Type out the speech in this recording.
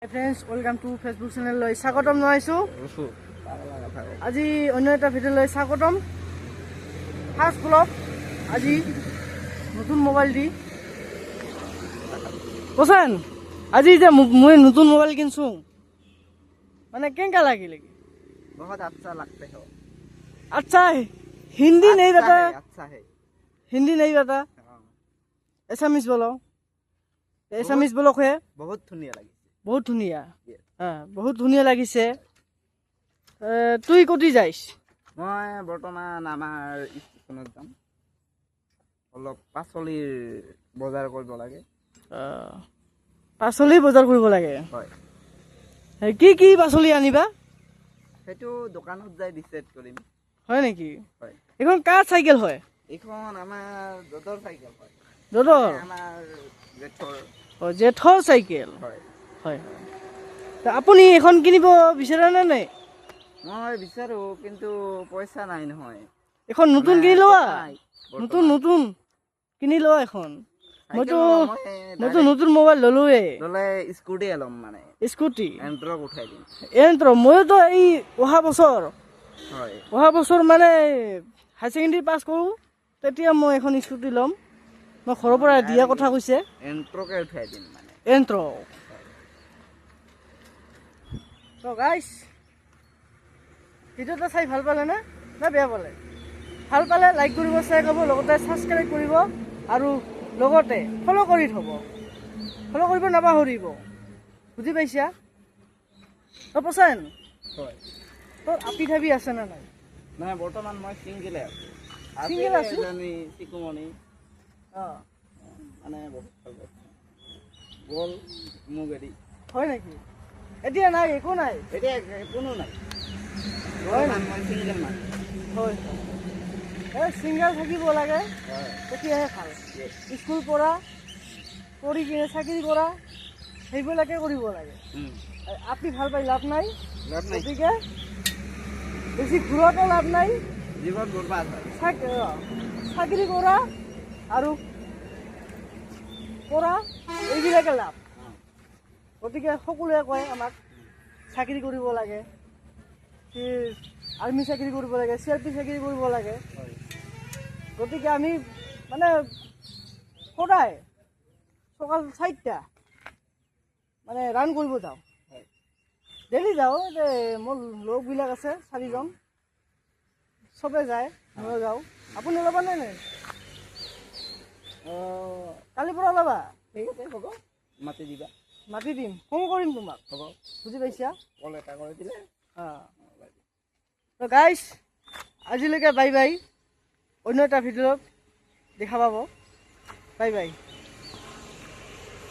Friends welcome to Facebook চ্যানেললৈ স্বাগতম জনাইছোঁ। আজি অন্য এটা ভিডিঅ'লৈ স্বাগতম। ফাৰ্ষ্ট ব্লগ আজি নতুন মোবাইল দি কোচেন আজি যে মই নতুন মোবাইল কিনছোঁ মানে কেনেকা লাগিলে? बहुत अच्छा लगते हो। अच्छा है, हिंदी नहीं बता, अच्छा है। हिंदी नहीं बता, एसामिस बोलो, एसामिस बोलो है। बहुत धुनिया लगी। बहुत धुनिया, हाँ बहुत धुनिया লাগিছে। তুই কতি যাইছ? মই বৰ্তমান আমাৰ ষ্টেচনত যাম। অলপ পাচলিৰ বজাৰ কৰিব লাগে। পাচলি বজাৰ কৰিব লাগে? হয়। কি কি পাচলি আনিবা? সেইটো দোকানত যাই ডিসাইড কৰিম। হয় নেকি? হয়। এখন কাৰ চাইকেল হয়? এইখন আমাৰ দদৰ চাইকেল হয়। দদৰ? আমাৰ জেঠৰ। জেঠৰ চাইকেল? হয়। হয়। আপুনি এখন কিনিব বিচাৰে নে নাই? মই বিচাৰো কিন্তু পইচা নাই নহয়। এখন নতুন কিনি লোৱা, নতুন নতুন কিনি লোৱা এখন। মইতো নতুন মোবাইল ললোৱে। ললে স্কুটি লম মানে। স্কুটি? এন্ট্ৰক উঠাই দিম। এন্ট্ৰ মইতো এই অহা বছৰ মানে হাই ছেকেণ্ডেৰী পাছ কৰোঁ তেতিয়া মই এখন স্কুটি ল'ম। মই ঘৰৰ পৰা দিয়া কথা কৈছে। এন্ট্ৰকে উঠাই দিম মানে। এন্ট্ৰ। তো গাইছ ভিডিঅ'টো চাই ভাল পালে না বেয়া পালে? ভাল পালে লাইক কৰিব, শ্বেয়াৰ কৰিব, লগতে ছাবস্ক্ৰাইব কৰিব আৰু লগতে ফ'ল' কৰি থ'ব। ফ'ল' কৰিব নাপাহৰিব, বুজি পাইছা? তই পচান হয়। তোৰ আপি ঠাবি আছে না নাই? নাই বৰ্তমান মই সিংগেলে আছো। সিংগেল আছো? চিকুমনি মানে বহুত ভাল পাইছোঁ। গ'ল মুগেৰি। হয় নেকি? এতিয়া নাই, একো নাই? এতিয়া কোনো নাই। হয় মই সিংগেল মান। হয়। এই ছিংগল থাকিব লাগে, তেতিয়াহে ভাল। স্কুল পঢ়া, পঢ়ি কিনে চাকৰি কৰা, সেইবিলাকে কৰিব লাগে। আপনি ভাল পাই লাভ নাই। গতিকে বেছি ঘূৰতো লাভ নাই। জীৱন বৰবাদ হয়। চাকৰি কৰা আৰু পঢ়া এইবিলাকে লাভ। গতিকে সকলোৱে কয় আমাক চাকৰি কৰিব লাগে, আৰ্মি চাকৰি কৰিব লাগে, CRP চাকৰি কৰিব লাগে। গতিকে আমি মানে সদায় সকাল 4টা মানে ৰান কৰিব যাওঁ। ডেইলি যাওঁ। মোৰ লগবিলাক আছে 4জন, চবে যায়, ময়ো যাওঁ। আপুনি ওলাবা নে নাই? কালিৰ পৰা ওলাবা? ঠিক আছে, হ'ব, মাতি দিবা। মাতি দিম, ফোন কৰিম তোমাক। হ'ব, বুজি পাইছা? কল এটা কৰি দিলে। তো গাইছ আজিলৈকে বাই বাই। অন্য এটা ভিডিঅ'ত দেখা পাব। Bye bye.